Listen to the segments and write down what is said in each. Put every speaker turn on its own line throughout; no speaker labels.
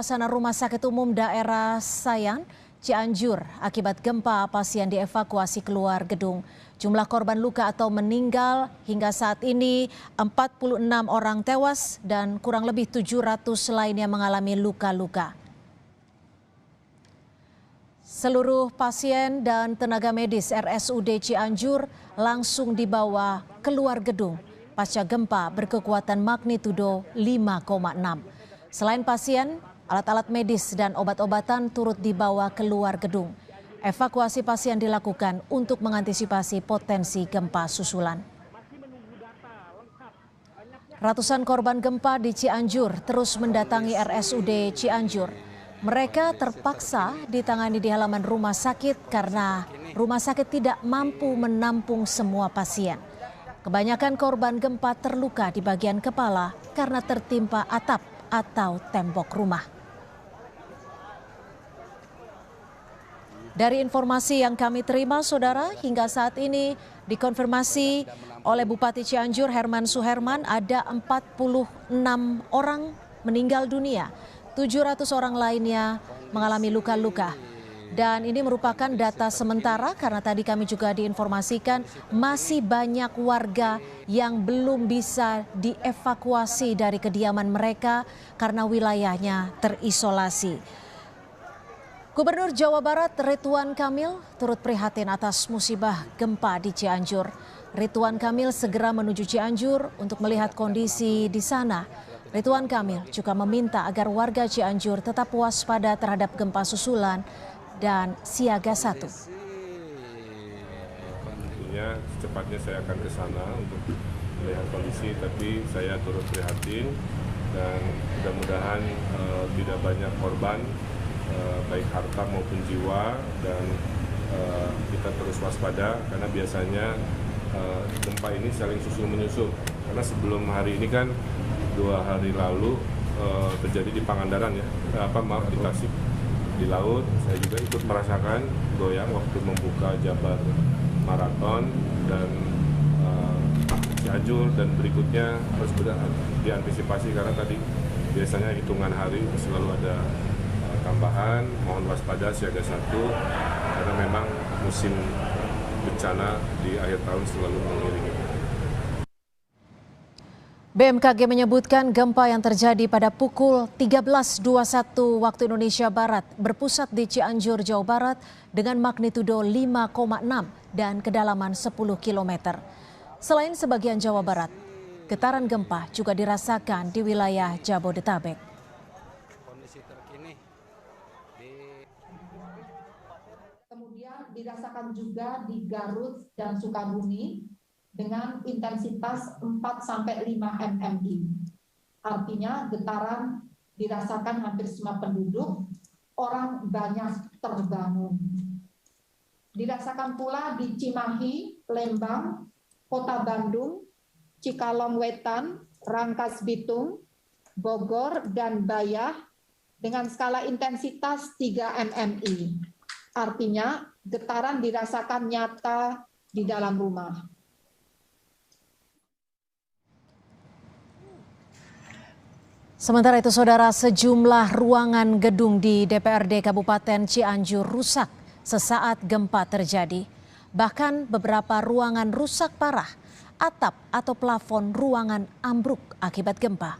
suasana Rumah Sakit Umum Daerah Sayan, Cianjur. Akibat gempa, pasien dievakuasi keluar gedung. Jumlah korban luka atau meninggal hingga saat ini 46 orang tewas dan kurang lebih 700 lainnya mengalami luka-luka. Seluruh pasien dan tenaga medis RSUD Cianjur langsung dibawa keluar gedung pasca gempa berkekuatan magnitudo 5,6. Selain pasien, alat-alat medis dan obat-obatan turut dibawa keluar gedung. Evakuasi pasien dilakukan untuk mengantisipasi potensi gempa susulan. Ratusan korban gempa di Cianjur terus mendatangi RSUD Cianjur. Mereka terpaksa ditangani di halaman rumah sakit karena rumah sakit tidak mampu menampung semua pasien. Kebanyakan korban gempa terluka di bagian kepala karena tertimpa atap atau tembok rumah. Dari informasi yang kami terima, saudara, hingga saat ini dikonfirmasi oleh Bupati Cianjur Herman Suherman ada 46 orang meninggal dunia, 700 orang lainnya mengalami luka-luka. Dan ini merupakan data sementara karena tadi kami juga diinformasikan masih banyak warga yang belum bisa dievakuasi dari kediaman mereka karena wilayahnya terisolasi. Gubernur Jawa Barat Ridwan Kamil turut prihatin atas musibah gempa di Cianjur. Ridwan Kamil segera menuju Cianjur untuk melihat kondisi di sana. Ridwan Kamil juga meminta agar warga Cianjur tetap waspada terhadap gempa susulan dan siaga 1.
Tentunya secepatnya saya akan ke sana untuk melihat kondisi, tapi saya turut prihatin dan mudah-mudahan tidak banyak korban, baik harta maupun jiwa, dan kita terus waspada karena biasanya gempa ini saling susul menyusul. Karena sebelum hari ini kan 2 hari lalu terjadi di Pangandaran ya, di Tasik. Di laut, saya juga ikut merasakan goyang waktu membuka Jabar Marathon dan Cianjur, dan berikutnya harus diantisipasi karena tadi biasanya hitungan hari selalu ada tambahan. Mohon waspada siaga 1 karena memang musim bencana di akhir tahun selalu mengiringi.
BMKG menyebutkan gempa yang terjadi pada pukul 13.21 waktu Indonesia Barat berpusat di Cianjur, Jawa Barat dengan magnitudo 5,6 dan kedalaman 10 km. Selain sebagian Jawa Barat, getaran gempa juga dirasakan di wilayah Jabodetabek.
Kemudian dirasakan juga di Garut dan Sukabumi dengan intensitas 4-5 mmi. Artinya getaran dirasakan hampir semua penduduk, orang banyak terbangun. Dirasakan pula di Cimahi, Lembang, Kota Bandung, Cikalong Wetan, Rangkas Bitung, Bogor, dan Bayah dengan skala intensitas 3 mmi. Artinya getaran dirasakan nyata di dalam rumah.
Sementara itu, saudara, sejumlah ruangan gedung di DPRD Kabupaten Cianjur rusak sesaat gempa terjadi. Bahkan beberapa ruangan rusak parah, atap atau plafon ruangan ambruk akibat gempa.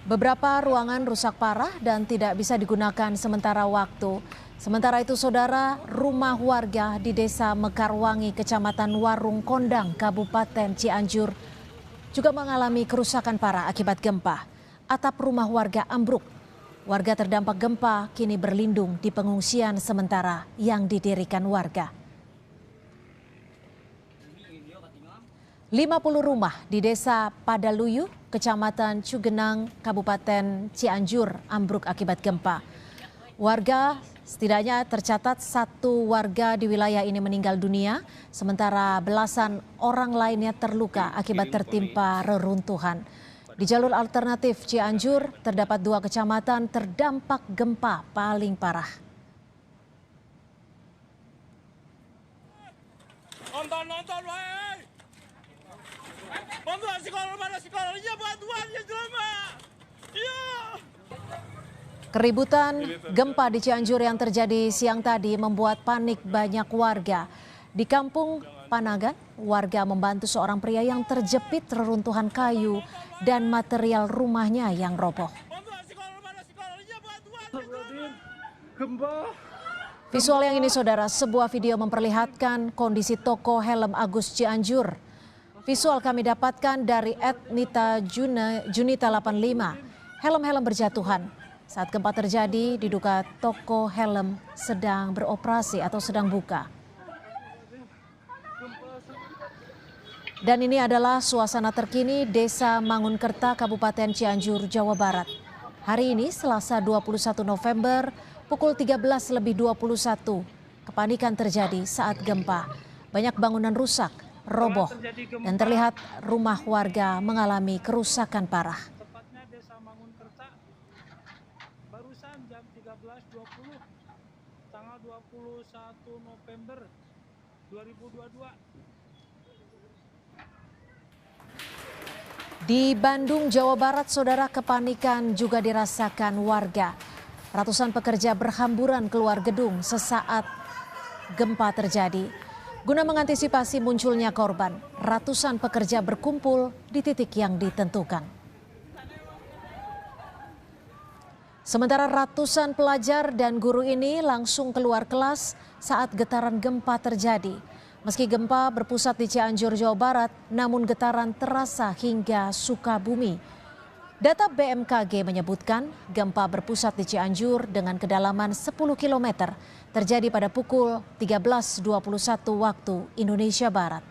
Beberapa ruangan rusak parah dan tidak bisa digunakan sementara waktu. Sementara itu, saudara, rumah warga di Desa Mekarwangi, Kecamatan Warung Kondang, Kabupaten Cianjur juga mengalami kerusakan parah akibat gempa. Atap rumah warga ambruk. Warga terdampak gempa kini berlindung di pengungsian sementara yang didirikan warga. 50 rumah di Desa Padaluyu, Kecamatan Cugenang, Kabupaten Cianjur ambruk akibat gempa. Warga setidaknya tercatat 1 warga di wilayah ini meninggal dunia, sementara belasan orang lainnya terluka akibat tertimpa reruntuhan. Di jalur alternatif Cianjur terdapat 2 kecamatan terdampak gempa paling parah.
Nonton, woi. Bantuan sekolah, mana sekolahnya, bantuannya cuma. Iya.
Keributan gempa di Cianjur yang terjadi siang tadi membuat panik banyak warga. Di Kampung Panagan, warga membantu seorang pria yang terjepit reruntuhan kayu dan material rumahnya yang roboh. Visual yang ini saudara, sebuah video memperlihatkan kondisi toko helm Agus Cianjur. Visual kami dapatkan dari @nita_junita85. Helm-helm berjatuhan. Saat gempa terjadi, diduga toko helm sedang beroperasi atau sedang buka. Dan ini adalah suasana terkini Desa Mangunkerta, Kabupaten Cianjur, Jawa Barat. Hari ini, Selasa 21 November, pukul 13:21, kepanikan terjadi saat gempa. Banyak bangunan rusak, roboh, dan terlihat rumah warga mengalami kerusakan parah.
Tepatnya Desa Mangunkerta, barusan jam 13.20, tanggal 21 November 2022.
Di Bandung, Jawa Barat, saudara, kepanikan juga dirasakan warga. Ratusan pekerja berhamburan keluar gedung sesaat gempa terjadi. Guna mengantisipasi munculnya korban, ratusan pekerja berkumpul di titik yang ditentukan. Sementara ratusan pelajar dan guru ini langsung keluar kelas saat getaran gempa terjadi. Meski gempa berpusat di Cianjur, Jawa Barat, namun getaran terasa hingga Sukabumi. Data BMKG menyebutkan gempa berpusat di Cianjur dengan kedalaman 10 km terjadi pada pukul 13.21 waktu Indonesia Barat.